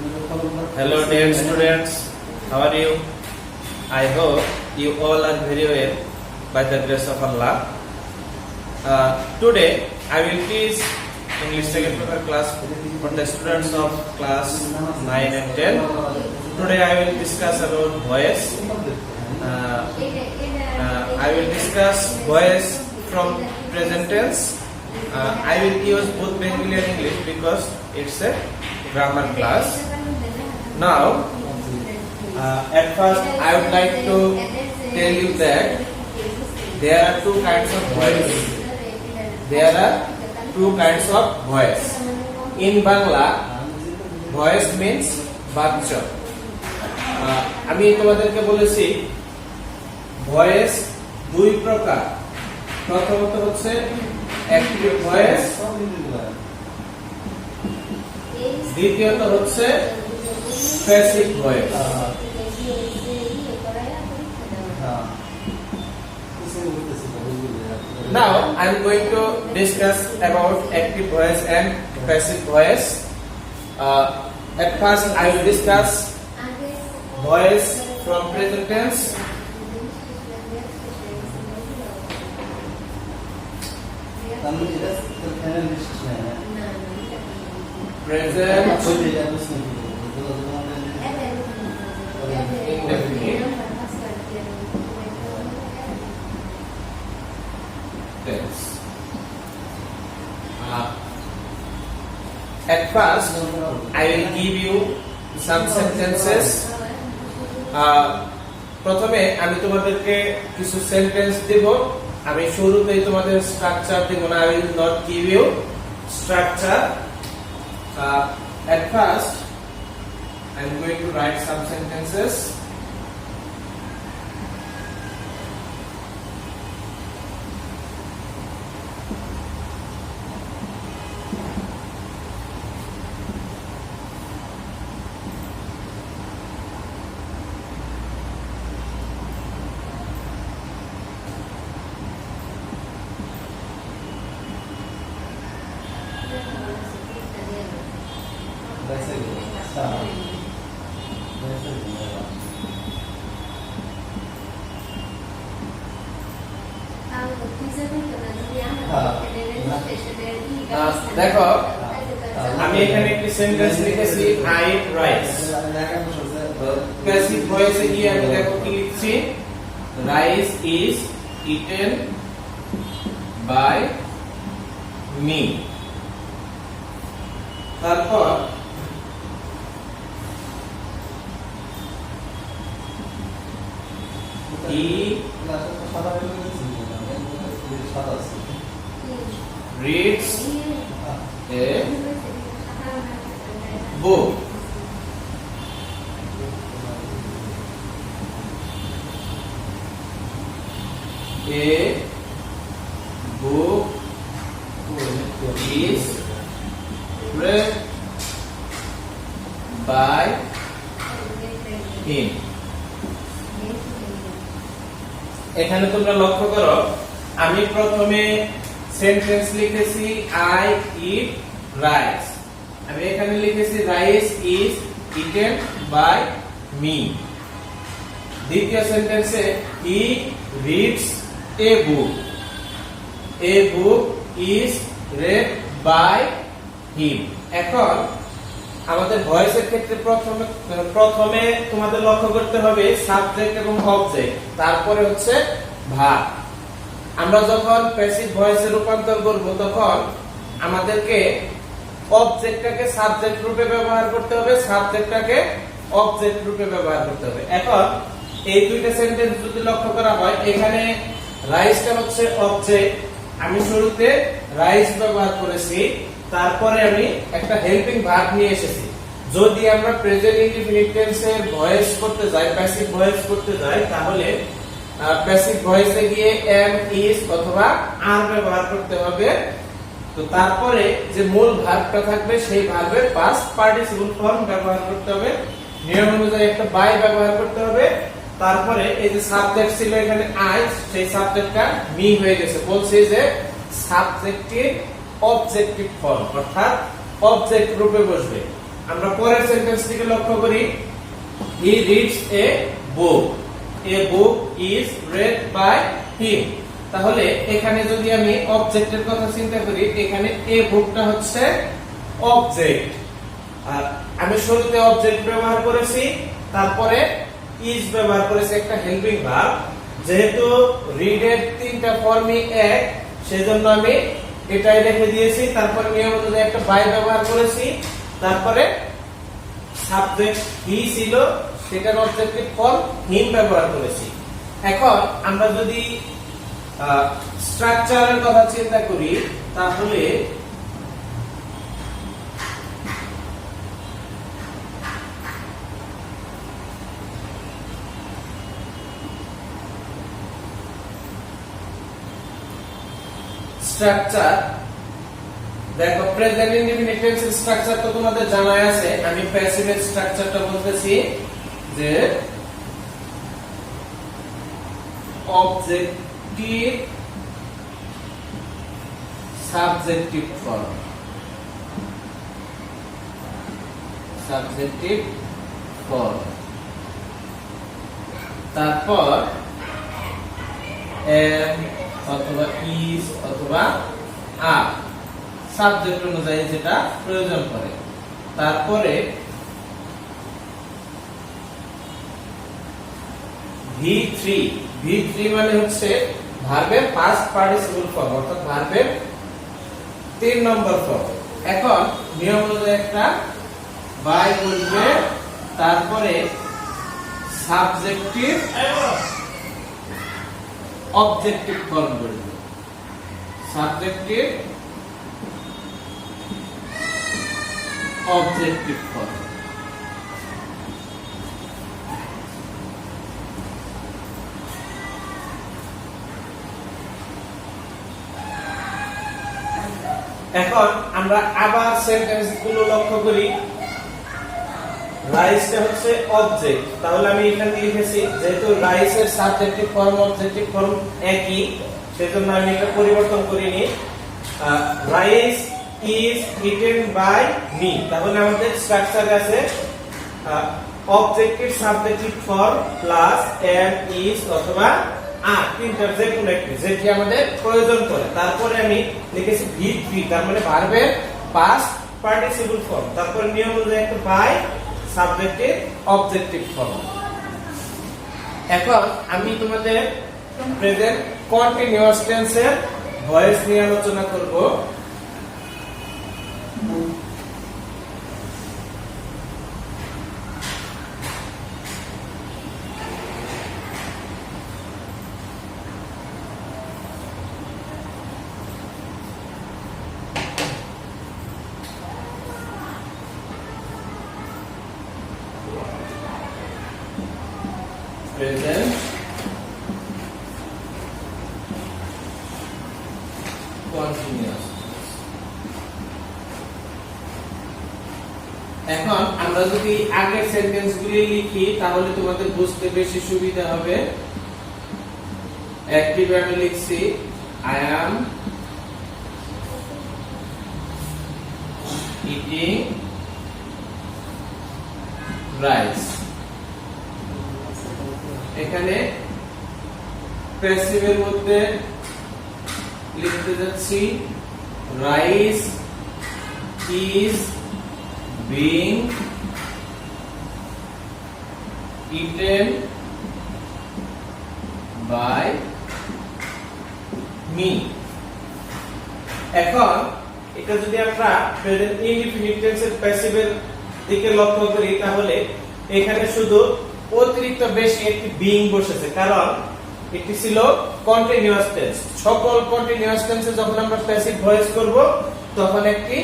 Hello dear students, how are you? I hope you all are very well by the grace of Allah. Today I will teach English second paper class for the students of class 9 and 10. Today I will discuss about voice. I will discuss voice from present tense. I will use both Bengali and English because it's a grammar class. Now, at first I would like to tell you that there are two kinds of voice. There are two kinds of voice. In Bangla, voice means বাচ্চা। আমি তোমাদেরকে বলেছি voice দুই প্রকার। প্রথমত হচ্ছে active voice, দ্বিতীয়ত হচ্ছে passive voice. Now I am going to discuss about active voice and passive voice. At first I will discuss voice from present tense. Present indefinite tense. At first I will give you some sentences. প্রথমে আমি তোমাদেরকে কিছু sentence দেব। আমি শুরুতেই তোমাদের structure দেব না। I will not give you structure. At first I am going to write some sentences. দেখো আমি এখানে একটি সেন্টেন্স লিখেছি আই রাইস। প্যাসিভ ভয়েসে গিয়ে আমি দেখো কি লিখছি, rice is eaten by me. তারপর he reads a book. A book is read by him. এখানে তোমরা লক্ষ্য করো আমি প্রথমে সেন্টেন্স লিখেছি আই ইট রাইস। আমি এখানে লিখেছি rice is eaten by me. দ্বিতীয় সেন্টেন্সে he reads a book. A book is read by him. এখন আমাদের ভয়েসের ক্ষেত্রে প্রথমে তোমাদের লক্ষ্য করতে হবে সাবজেক্ট এবং অবজেক্ট, তারপরে হচ্ছে ভার্ব। আমরা যখন প্যাসিভ ভয়েসে রূপান্তর করব তখন আমাদেরকে অবজেক্টটাকে সাবজেক্ট রূপে ব্যবহার করতে হবে, সাবজেক্টটাকে অবজেক্ট রূপে ব্যবহার করতে হবে। এখন এই দুইটা সেন্টেন্স যদি লক্ষ্য করা হয়, এখানে রাইসটা হচ্ছে অবজেক্ট। আমি শুরুতে রাইস ব্যবহার করেছি, তারপরে আমি একটা হেল্পিং ভার্ব নিয়ে এসেছি। যদি আমরা প্রেজেন্ট ইনডিফিনিট টেন্সে ভয়েস করতে যাই, প্যাসিভ ভয়েস করতে যাই, তাহলে প্যাসিভ ভয়েসে গিয়ে এম ইজ অথবা আর ব্যবহার করতে হবে। তো তারপরে যে মূল ভার্বটা থাকবে সেই ভার্বের পাস্ট পার্টিসিপল ফর্ম ব্যবহার করতে হবে। নিয়ম অনুযায়ী একটা বাই ব্যবহার করতে হবে। তারপরে এই যে সাবজেক্ট ছিল এখানে আই, সেই সাবজেক্টটা মি হয়ে গেছে। বলছি যে সাবজেক্টের অবজেক্টিভ ফর্ম অর্থাৎ অবজেক্ট রূপে বসবে। আমরা পরের সেন্টেন্সটিকে লক্ষ্য করি he reads a book a book is read by him তাহলে এখানে যদি আমি অবজেক্টের কথা চিন্তা করি এখানে এ বুকটা হচ্ছে অবজেক্ট আর আমি শুরুতে অবজেক্ট ব্যবহার করেছি তারপরে ইজ ব্যবহার করেছি একটা হেল্পিং ভার্ব যেহেতু রিড এর তিনটা ফর্মই এক সেজন্য আমি এটাই রেখে দিয়েছি তারপর নিয়ম অনুযায়ী একটা বাই ব্যবহার করেছি তারপরে সাবজেক্ট হি ছিল সেটার অবজেক্টিভ ফর্ম হিম ব্যবহার করেছি এখন আমরা যদি স্ট্রাকচারের কথা চিন্তা করি তাহলে স্ট্রাকচার দেখো প্রেজেন্ট ইনডিফিনিট টেন্সের স্ট্রাকচার তো তোমাদের জানাই আছে আমি প্যাসিভের স্ট্রাকচারটা বলতেছি যে অবজেক্টিভ সাবজেক্টিভ ফর্ম তারপর এম অথবা ইজ অথবা আর সাবজেক্ট অনুযায়ী যেটা প্রয়োজন করে তারপরে V3 মানে হচ্ছে ভার্বের পাস্ট পার্টিসিপল ফর্ম অর্থাৎ ভার্বের 3 নম্বর ফর্ম এখন নিয়ম অনুযায়ী একটা বাই বলবে তারপরে সাবজেক্টিভ অবজেক্টিভ ফর্ম বলবে সাবজেক্টিভ অবজেক্টিভ ফর্ম এখন আমরা আবার সেন্টেন্স গুলো লক্ষ্য করি রাইসটা হচ্ছে অবজেক্ট তাহলে আমি এখানে লিখেছি যেহেতু রাইসের সাবজেক্টিভ ফর্ম অবজেক্টিভ ফর্ম একই সেজন্য আমি এটা পরিবর্তন করিনি rice is eaten by me তাহলে আমাদের স্ট্রাকচারে আছে objective subjective form plus am is অথবা আর তিনটার যে কোনো একটি যেটি আমাদের প্রয়োজন পড়ে তারপরে আমি লিখেছি V3 তার মানে ভার্বের পাস্ট পার্টিসিপল ফর্ম তারপর নিয়ম অনুযায়ী একটা বাই সাবজেক্টিভ অবজেক্টিভ ফর্ম এখন আমি তোমাদের প্রেজেন্ট কন্টিনিউয়াস টেন্সের ভয়েস নিয়ে আলোচনা করব present continuous এখন আমরা যদি আগের সেন্টেন্সগুলি লিখি তাহলে তোমাদের বুঝতে বেশি সুবিধা হবে অ্যাক্টিভ আমি লিখছি I am eating rice এখানে প্যাসিভের মধ্যে লিখতে যাচ্ছি rice is being eaten by me এখন এটা যদি আমরা প্রেজেন্ট ইনডিফিনিট টেন্সের প্যাসিভের দিকে লক্ষ্য করি তাহলে এখানে শুধু অতিরিক্ত বেশি একটি বিং বসেছে কারণ এটি ছিল কন্টিনিউয়াস টেন্স সকল কন্টিনিউয়াস টেন্সে যখন আমরা প্যাসিভ ভয়েস করব তখন একটি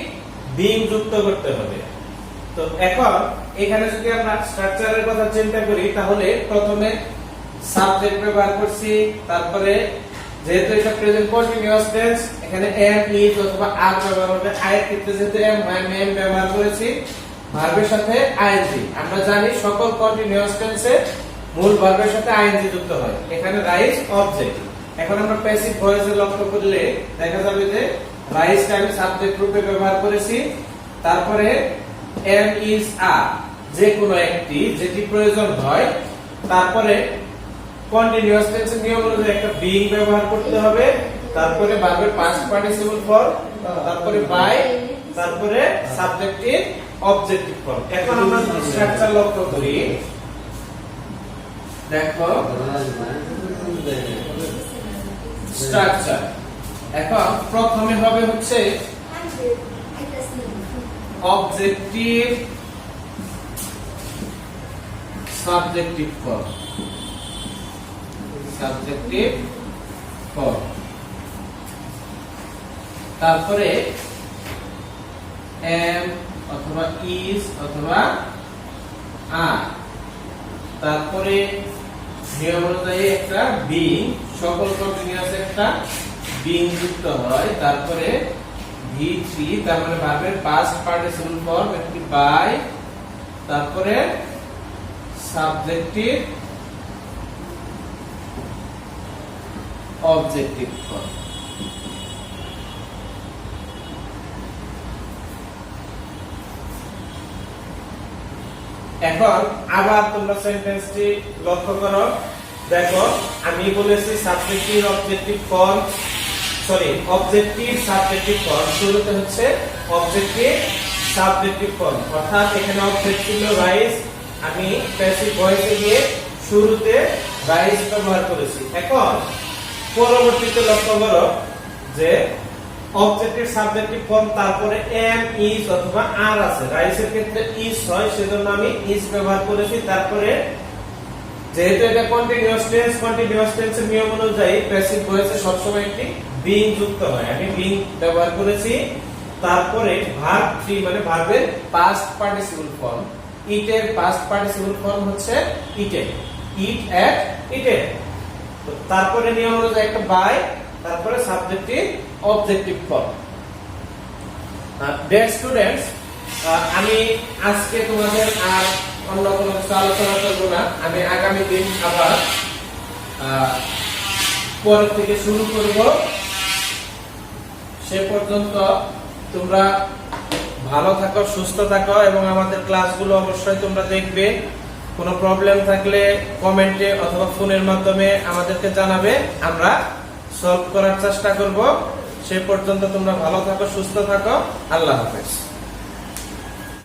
বিং যুক্ত করতে হবে তো এখন এখানে যদি আমরা স্ট্রাকচারের কথা চিন্তা করি তাহলে প্রথমে সাবজেক্ট ব্যবহার করছি তারপরে যেহেতু এটা প্রেজেন্ট কন্টিনিউয়াস টেন্স এখানে এম ইজ অথবা আর ব্যবহার হবে আই এর ক্ষেত্রে যেহেতু এম ব্যবহার করেছি ভার্বের সাথে আইএনজি আমরা জানি সকল কন্টিনিউয়াস টেন্সে মূল ভার্বের সাথে আইএনজি যুক্ত হয় এখানে রাইস অবজেক্ট এখন আমরা প্যাসিভ ভয়েসে লক্ষ্য করলে দেখা যাবে যে রাইসটা আমি সাবজেক্ট রূপে ব্যবহার করেছি তারপরে এম ইজ আর যে কোনো একটি যেটি প্রয়োজন হয়, তারপরে কন্টিনিউয়াস টেন্সের নিয়ম অনুযায়ী একটা বিং ব্যবহার করতে হবে, তারপরে ভার্বের পাস্ট পার্টিসিপল ফর্ম, তারপরে বাই, তারপরে সাবজেক্টিভ অবজেক্টিভ ফর্ম। এখন আমরা স্ট্রাকচার লক্ষ্য করি। দেখো স্ট্রাকচার, এখন প্রথমে হবে হচ্ছে objective subjective form, subjective form, তারপরে এম অথবা ইজ অথবা আর, তারপরে নিয়ম অনুযায়ী একটা বিং, সকল কন্টিনিউয়াস একটা বিং যুক্ত হয়, তারপরে V3 তার মানে ভার্বের পাস্ট পার্টিসিপল ফর্ম একটি বাই, তারপরে সাবজেক্টিভ অবজেক্টিভ ফর্ম। এখন আবার তোমরা সেন্টেন্সটি লক্ষ্য করো। দেখো আমি বলেছি subjective objective form, sorry objective subjective form, শুরুতে হচ্ছে অবজেক্টিভ সাবজেক্টিভ ফর্ম, অর্থাৎ এখানে অবজেক্ট ছিল রাইস, আমি প্যাসিভ ভয়েসে গিয়ে শুরুতে রাইস ব্যবহার করেছি। এখন পরবর্তীতে লক্ষ্য করো যে অবজেক্টিভ সাবজেক্টিভ ফর্ম, তারপরে এম ইজ অথবা আর আছে, রাইসের ক্ষেত্রে ইজ হয় সেজন্য আমি ইজ ব্যবহার করেছি, তারপরে যেহেতু এটা কন্টিনিউয়াস টেন্স, কন্টিনিউয়াস টেন্সের নিয়ম অনুযায়ী প্যাসিভ ভয়েসে সবসময় একটি বিং যুক্ত হয়, আমি বিং ব্যবহার করেছি, তারপরে ভার্ব 3 মানে ভার্বের পাস্ট পার্টিসিপল ফর্ম, ইট এর পাস্ট পার্টিসিপল ফর্ম হচ্ছে ইটেড, ইট এট ইটেড, তারপরে নিয়ম অনুযায়ী একটা বাই, তারপরে subjective objective form. Dear students, আমি আজকে তোমাদের আর অন্য কোনো কিছু আলোচনা করব না, আমি আগামী দিন আবার পরের থেকে শুরু করব। সে পর্যন্ত তোমরা ভালো থাকো, সুস্থ থাকো এবং আমাদের ক্লাসগুলো অবশ্যই তোমরা দেখবে। কোনো প্রবলেম থাকলে কমেন্টে অথবা ফোনের মাধ্যমে আমাদেরকে জানাবে, আমরা সলভ করার চেষ্টা করব। সে পর্যন্ত তোমরা ভালো থাকো, সুস্থ থাকো, আল্লাহ হাফেজ।